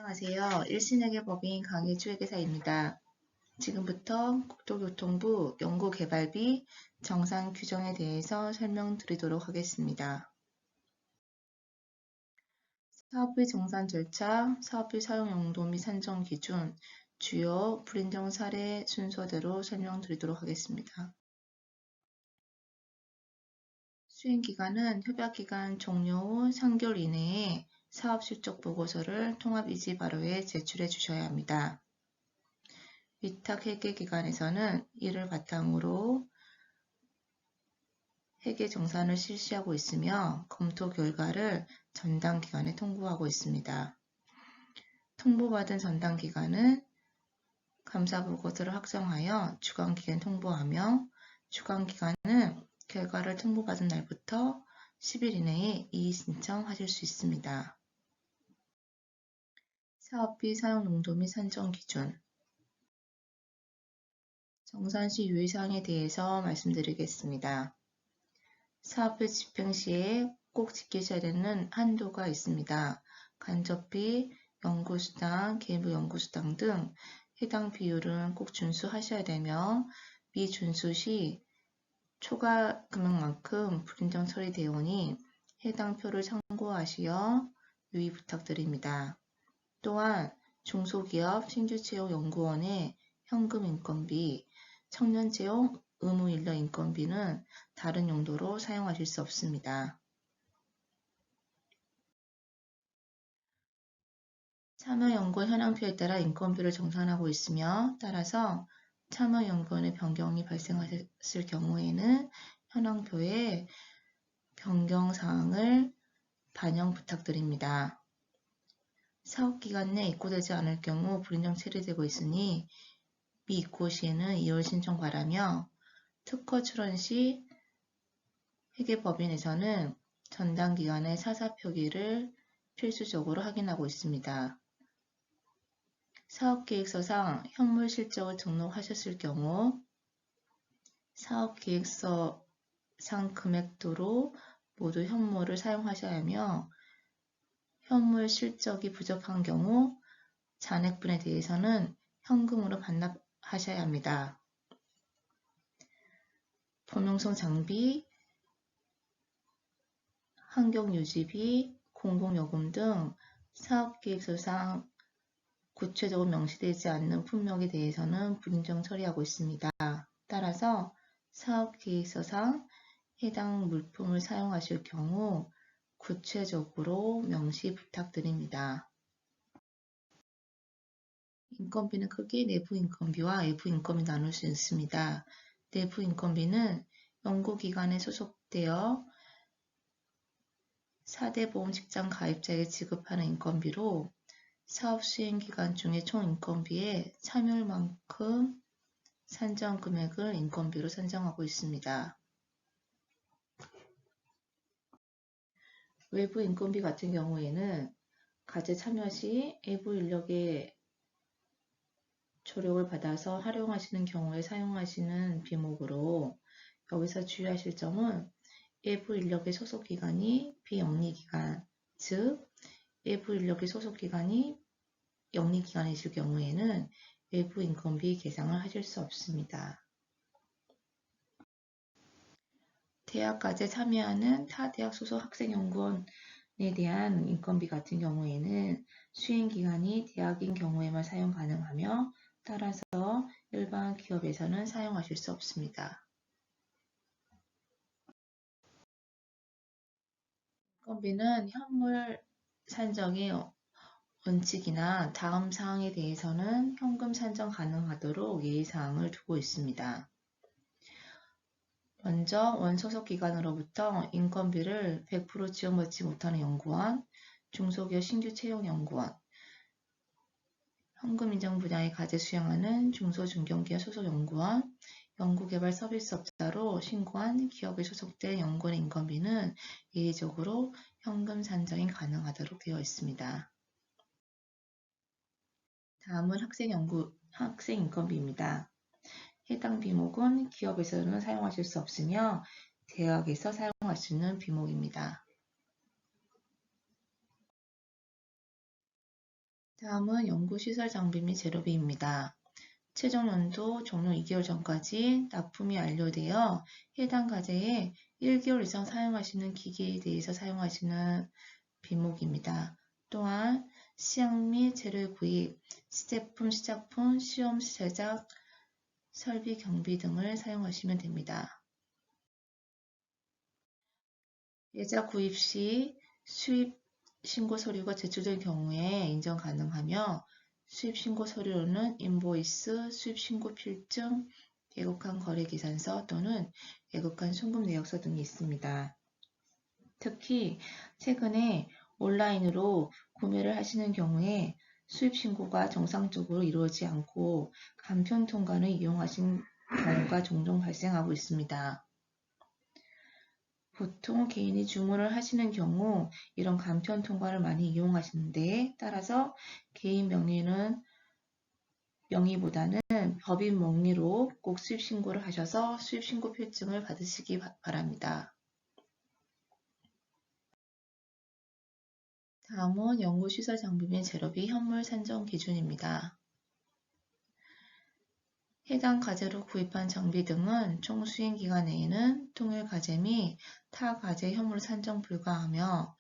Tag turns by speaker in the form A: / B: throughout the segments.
A: 안녕하세요. 일신회계법인 강혜주회계사입니다. 지금부터 국토교통부 연구개발비 정산 규정에 대해서 설명드리도록 하겠습니다. 사업비 정산 절차, 사업비 사용 용도 및 산정 기준, 주요 불인정 사례 순서대로 설명드리도록 하겠습니다. 수행기간은 협약기간 종료 후 3개월 이내에 사업 실적 보고서를 통합이지바로에 제출해 주셔야 합니다. 위탁 회계 기간에서는 이를 바탕으로 회계 정산을 실시하고 있으며 검토 결과를 전당 기관에 통보하고 있습니다. 통보받은 전당 기관은 감사 보고서를 확정하여 주관 기간 통보하며 주관 기관은 결과를 통보받은 날부터 10일 이내에 이의 신청하실 수 있습니다. 사업비 사용 용도 및 산정 기준 정산 시 유의사항에 대해서 말씀드리겠습니다. 사업비 집행 시에 꼭 지키셔야 되는 한도가 있습니다. 간접비, 연구수당, 개부 연구수당 등 해당 비율은 꼭 준수하셔야 되며 미준수 시 초과 금액만큼 불인정 처리되어 오니 해당 표를 참고하시어 유의 부탁드립니다. 또한 중소기업 신규채용연구원의 현금 인건비, 청년채용 의무인력 인건비는 다른 용도로 사용하실 수 없습니다. 참여연구원 현황표에 따라 인건비를 정산하고 있으며 따라서 참여연구원의 변경이 발생하셨을 경우에는 현황표에 변경사항을 반영 부탁드립니다. 사업기간 내 입고되지 않을 경우 불인정 처리되고 있으니 미입고 시에는 2월 신청 바라며 특허 출원 시 회계법인에서는 전당 기간의 사사 표기를 필수적으로 확인하고 있습니다. 사업계획서상 현물 실적을 등록하셨을 경우 사업계획서상 금액도로 모두 현물을 사용하셔야 하며 현물 실적이 부족한 경우 잔액분에 대해서는 현금으로 반납하셔야 합니다. 범용성 장비, 환경유지비, 공공요금 등 사업계획서상 구체적으로 명시되지 않는 품목에 대해서는 불인정 처리하고 있습니다. 따라서 사업계획서상 해당 물품을 사용하실 경우 구체적으로 명시 부탁드립니다. 인건비는 크게 내부 인건비와 외부 인건비 나눌 수 있습니다. 내부 인건비는 연구기관에 소속되어 4대 보험 직장 가입자에게 지급하는 인건비로 사업 수행 기간 중에 총 인건비의 참여율만큼 산정 금액을 인건비로 산정하고 있습니다. 외부 인건비 같은 경우에는 과제 참여 시 외부 인력의 조력을 받아서 활용하시는 경우에 사용하시는 비목으로 여기서 주의하실 점은 외부 인력의 소속 기간이 비영리 기간, 즉 외부 인력의 소속 기간이 영리 기간이실 경우에는 외부 인건비 계상을 하실 수 없습니다. 대학과제 참여하는 타 대학 소속 학생연구원에 대한 인건비 같은 경우에는 수행기간이 대학인 경우에만 사용 가능하며 따라서 일반 기업에서는 사용하실 수 없습니다. 인건비는 현물 산정의 원칙이나 다음 사항에 대해서는 현금 산정 가능하도록 예의사항을 두고 있습니다. 먼저 원소속 기관으로부터 인건비를 100% 지원받지 못하는 연구원, 중소기업 신규 채용 연구원, 현금 인정 분야의 과제 수행하는 중소중견기업 소속 연구원, 연구개발 서비스업자로 신고한 기업에 소속된 연구원의 인건비는 예외적으로 현금 산정이 가능하도록 되어 있습니다. 다음은 학생 인건비입니다. 해당 비목은 기업에서는 사용하실 수 없으며 대학에서 사용할 수 있는 비목입니다. 다음은 연구시설 장비 및 재료비입니다. 최종 연도 종료 2개월 전까지 납품이 완료되어 해당 과제에 1개월 이상 사용하시는 기기에 대해서 사용하시는 비목입니다. 또한 시약 및 재료 구입, 시제품, 시작품, 시험 제작, 설비 경비 등을 사용하시면 됩니다. 예자 구입 시 수입 신고 서류가 제출될 경우에 인정 가능하며 수입 신고 서류로는 인보이스, 수입 신고 필증, 예국한 거래 계산서 또는 예국한 송금 내역서 등이 있습니다. 특히 최근에 온라인으로 구매를 하시는 경우에 수입 신고가 정상적으로 이루어지지 않고 간편 통관을 이용하신 경우가 종종 발생하고 있습니다. 보통 개인이 주문을 하시는 경우 이런 간편 통관을 많이 이용하시는데 따라서 개인 명의보다는 법인 명의로 꼭 수입 신고를 하셔서 수입 신고 필증을 받으시기 바랍니다. 다음은 연구시설 장비 및 재료비 현물 산정 기준입니다. 해당 과제로 구입한 장비 등은 총 수행 기간 내에는 통일 과제 및 타 과제 현물 산정 불가하며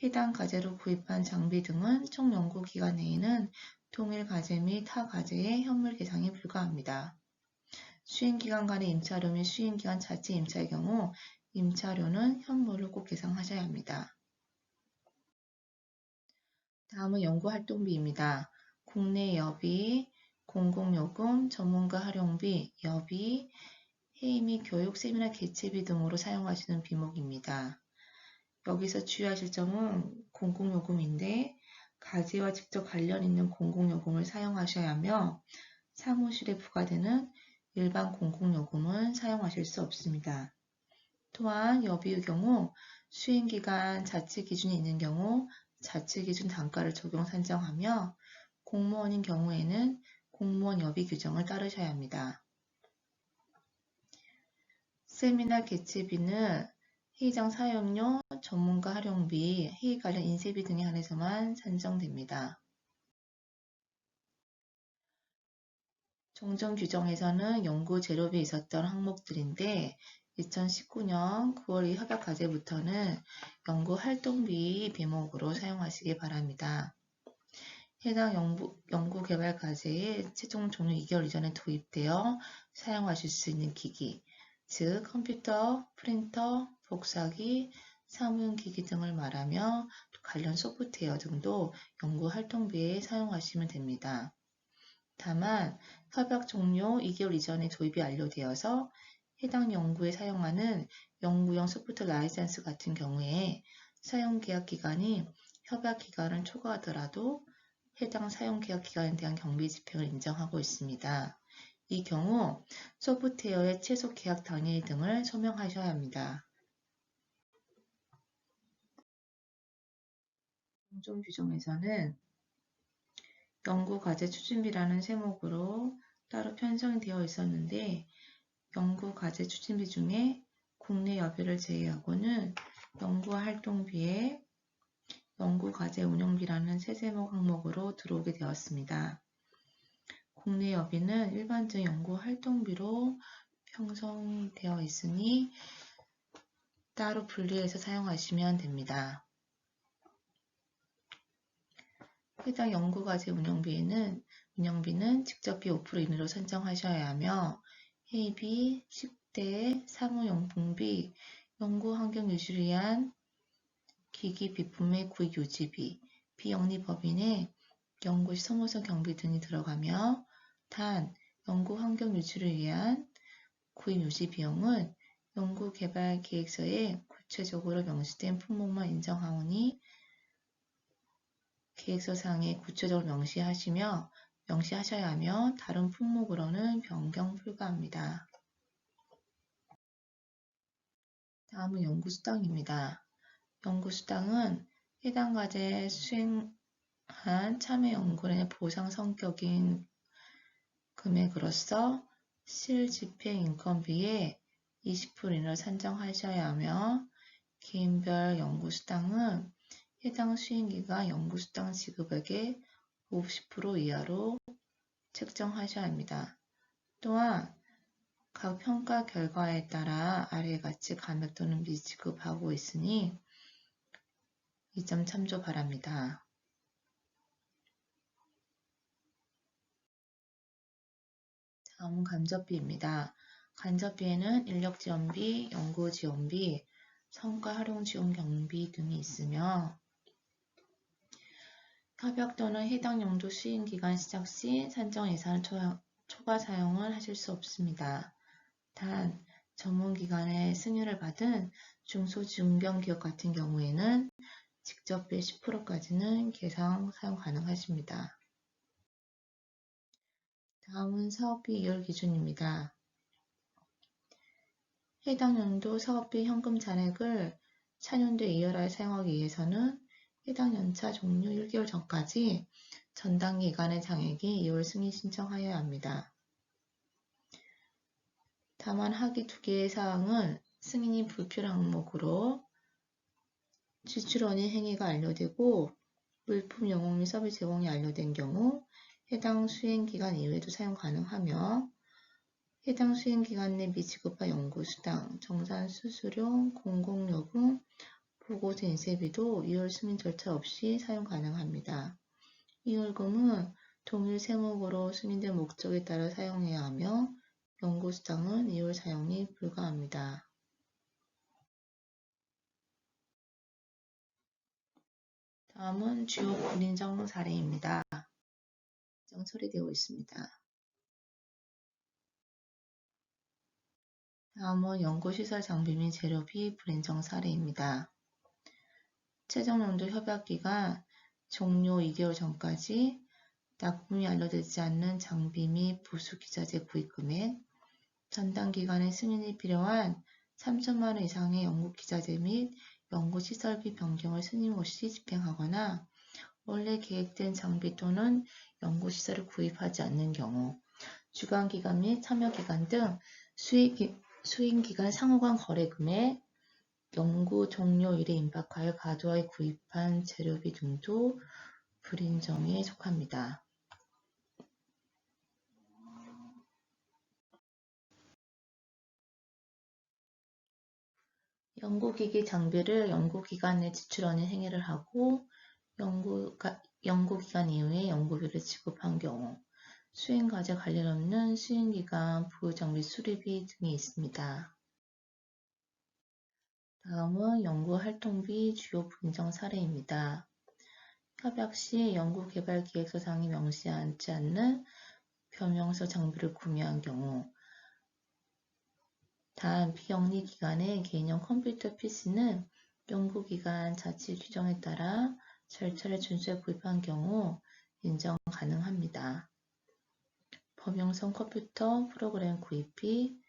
A: 해당 과제로 구입한 장비 등은 총 연구 기간 내에는 통일 과제 및 타 과제의 현물 계상이 불가합니다. 수행기간 간의 임차료 및 수행기간 자체 임차의 경우 임차료는 현물로 꼭 계상하셔야 합니다. 다음은 연구활동비입니다. 국내 여비, 공공요금, 전문가 활용비, 여비, 회의 및 교육, 세미나 개최비 등으로 사용하시는 비목입니다. 여기서 주의하실 점은 공공요금인데 과제와 직접 관련 있는 공공요금을 사용하셔야 하며 사무실에 부과되는 일반 공공요금은 사용하실 수 없습니다. 또한 여비의 경우 수행기간 자체 기준이 있는 경우 자체 기준 단가를 적용 산정하며 공무원인 경우에는 공무원 여비 규정을 따르셔야 합니다. 세미나 개최비는 회의장 사용료, 전문가 활용비, 회의 관련 인쇄비 등에 한해서만 산정됩니다. 종전 규정에서는 연구 재료비에 있었던 항목들인데 2019년 9월 이 협약 과제부터는 연구 활동비 비목으로 사용하시기 바랍니다. 해당 연구 개발 과제에 최종 종료 2개월 이전에 도입되어 사용하실 수 있는 기기, 즉 컴퓨터, 프린터, 복사기, 사무용 기기 등을 말하며 관련 소프트웨어 등도 연구 활동비에 사용하시면 됩니다. 다만 협약 종료 2개월 이전에 도입이 완료되어서 해당 연구에 사용하는 연구용 소프트 라이센스 같은 경우에 사용계약 기간이 협약 기간을 초과하더라도 해당 사용계약 기간에 대한 경비 집행을 인정하고 있습니다. 이 경우 소프트웨어의 최소 계약 당일 등을 소명하셔야 합니다. 공정 규정에서는 연구과제 추진비라는 세목으로 따로 편성이 되어 있었는데 연구과제 추진비 중에 국내 여비를 제외하고는 연구활동비에 연구과제 운영비라는 세 세목 항목으로 들어오게 되었습니다. 국내 여비는 일반적인 연구활동비로 형성되어 있으니 따로 분리해서 사용하시면 됩니다. 해당 연구과제 운영비는 직접비 5% 이내로 산정하셔야 하며 회의비, 식대, 사무용품비, 연구환경 유지를 위한 기기 비품의 구입 유지비, 비영리법인의 연구시 소모성 경비 등이 들어가며 단 연구환경 유지를 위한 구입 유지 비용은 연구개발 계획서에 구체적으로 명시된 품목만 인정하오니 계획서상에 구체적으로 명시하셔야 하며 다른 품목으로는 변경 불가합니다. 다음은 연구수당입니다. 연구수당은 해당 과제 수행한 참여 연구원의 보상 성격인 금액으로서 실집행 인건비의 20% 이내로 산정하셔야 하며 개인별 연구수당은 해당 수행기간 연구수당 지급액의 50% 이하로 책정하셔야 합니다. 또한 각 평가 결과에 따라 아래의 같이 감액 또는 미지급하고 있으니 이 점 참조 바랍니다. 다음은 간접비입니다. 간접비에는 인력지원비, 연구지원비, 성과활용지원 경비 등이 있으며 협약 또는 해당 용도 수행기간 시작 시 산정 예산 초과 사용을 하실 수 없습니다. 단, 전문기관의 승인을 받은 중소중견기업 같은 경우에는 직접비 10%까지는 계상 사용 가능하십니다. 다음은 사업비 이월 기준입니다. 해당 연도 사업비 현금 잔액을 차년도에 이월하여 사용하기 위해서는 해당 연차 종료 1개월 전까지 전당기 기간의 장액이 2월 승인 신청하여야 합니다. 다만 하기 2개의 사항은 승인이 불필요한 항목으로 지출원인 행위가 완료되고 물품 영업 및 서비스 제공이 완료된 경우 해당 수행기간 이외에도 사용 가능하며 해당 수행기간 내 미지급한 연구수당, 정산수수료, 공공요금, 보고서 인쇄비도 2월 승인 절차 없이 사용 가능합니다. 이 월금은 동일 세목으로 승인된 목적에 따라 사용해야 하며 연구수당은 2월 사용이 불가합니다. 다음은 주요 불인정 사례입니다. 인정 처리되어 있습니다. 다음은 연구시설 장비 및 재료비 불인정 사례입니다. 최종연도 협약기간 종료 2개월 전까지 납품이 완료되지 않는 장비 및 부수기자재 구입금액, 전당 기간에 승인이 필요한 3천만 원 이상의 연구기자재 및 연구시설비 변경을 승인 없이 집행하거나 원래 계획된 장비 또는 연구시설을 구입하지 않는 경우, 주관기간 및 참여기간 등 수행기간 상호간 거래금액, 연구 종료일에 임박하여 과도하게 구입한 재료비 등도 불인정에 속합니다. 연구기기 장비를 연구기간 내 지출원인 행위를 하고 연구기간 이후에 연구비를 지급한 경우 수행과제 관련 없는 수행기간 부장비 수리비 등이 있습니다. 다음은 연구활동비 주요 불인정 사례입니다. 협약 시 연구개발기획서상에 명시하지 않는 변형서 장비를 구매한 경우 단 비영리 기관의 개인용 컴퓨터 PC는 연구기관 자치 규정에 따라 절차를 준수해 구입한 경우 인정 가능합니다. 범용성 컴퓨터 프로그램 구입비,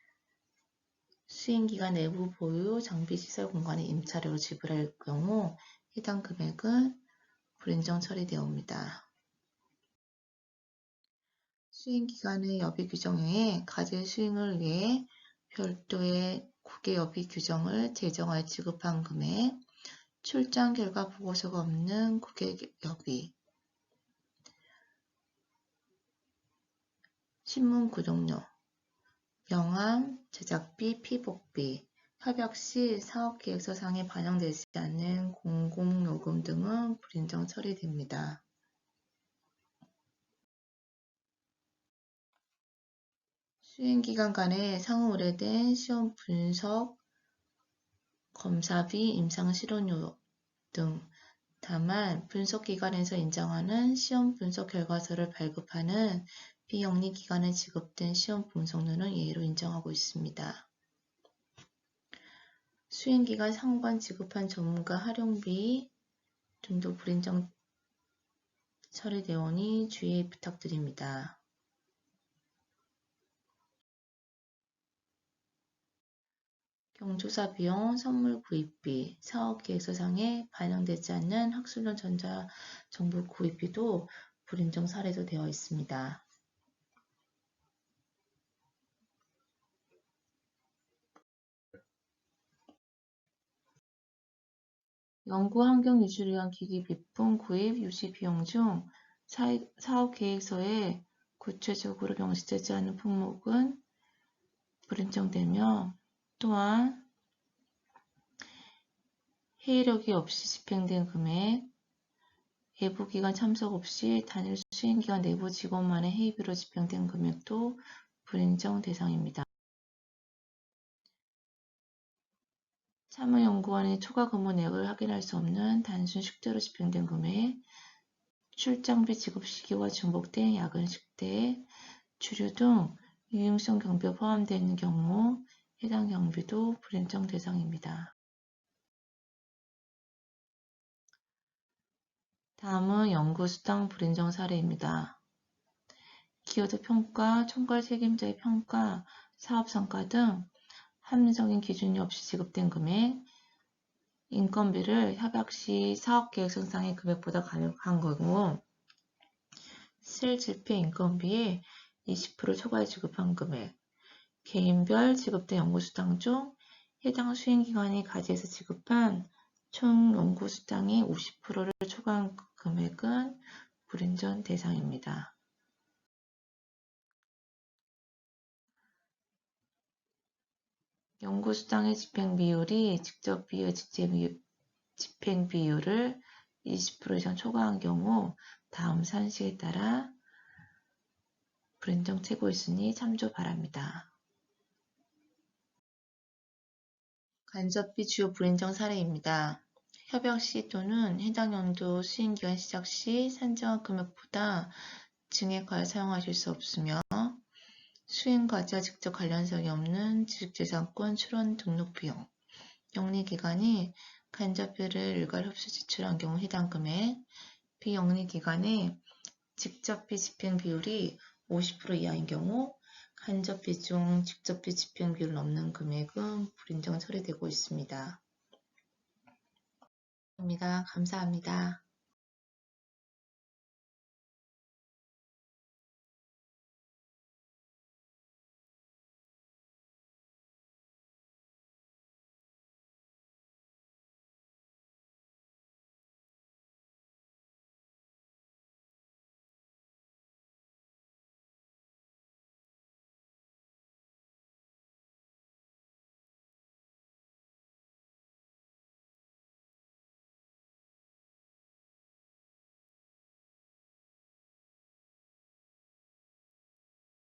A: 수행기간 내부 보유 장비 시설 공간의 임차료로 지불할 경우 해당 금액은 불인정 처리되옵니다. 수행기간의 여비 규정에 과제 수행을 위해 별도의 국외 여비 규정을 제정하여 지급한 금액, 출장 결과 보고서가 없는 국외 여비, 신문 구독료, 명함, 제작비, 피복비, 협약 시 사업계획서상에 반영되지 않는 공공요금 등은 불인정 처리됩니다. 수행기간 간에 상호 의뢰된 시험 분석, 검사비, 임상실험료 등 다만 분석기관에서 인정하는 시험 분석 결과서를 발급하는 비영리 기관에 지급된 시험 분석료는 예외로 인정하고 있습니다. 수행기간 상호간 지급한 전문가 활용비 등도 불인정 처리되오니 주의 부탁드립니다. 경조사 비용, 선물 구입비, 사업계획서상에 반영되지 않는 학술론 전자정보 구입비도 불인정 사례도 되어 있습니다. 연구 환경 유지를 위한 기기 비품 구입, 유지 비용 중 사업 계획서에 구체적으로 명시되지 않은 품목은 불인정되며, 또한 회의력이 없이 집행된 금액, 외부기관 참석 없이 단일 수행기관 내부 직원만의 회의비로 집행된 금액도 불인정 대상입니다. 참여연구원의 초과 근무 내역을 확인할 수 없는 단순 식대로 집행된 금액, 출장비 지급 시기와 중복된 야근 식대, 주류 등 유용성 경비가 포함되어 있는 경우 해당 경비도 불인정 대상입니다. 다음은 연구수당 불인정 사례입니다. 기여도 평가, 총괄 책임자의 평가, 사업성과 등 합리적인 기준이 없이 지급된 금액, 인건비를 협약 시 사업계획서상의 금액보다 감액한 경우, 실질피 인건비의 20% 초과해 지급한 금액, 개인별 지급된 연구수당 중 해당 수행기관이 가지에서 지급한 총 연구수당의 50%를 초과한 금액은 불인정 대상입니다. 연구수당의 집행비율이 직접비의 집행비율을 20% 이상 초과한 경우 다음 산식에 따라 불인정 채고 있으니 참조 바랍니다. 간접비 주요 불인정 사례입니다. 협약 시 또는 해당 연도 수행기간 시작 시 산정한 금액보다 증액하여 사용하실 수 없으며, 수행과제와 직접 관련성이 없는 지식재산권 출원 등록 비용, 영리기관이 간접비를 일괄 흡수 지출한 경우 해당 금액, 비영리기관의 직접비 집행 비율이 50% 이하인 경우 간접비 중 직접비 집행 비율을 넘는 금액은 불인정 처리되고 있습니다. 감사합니다.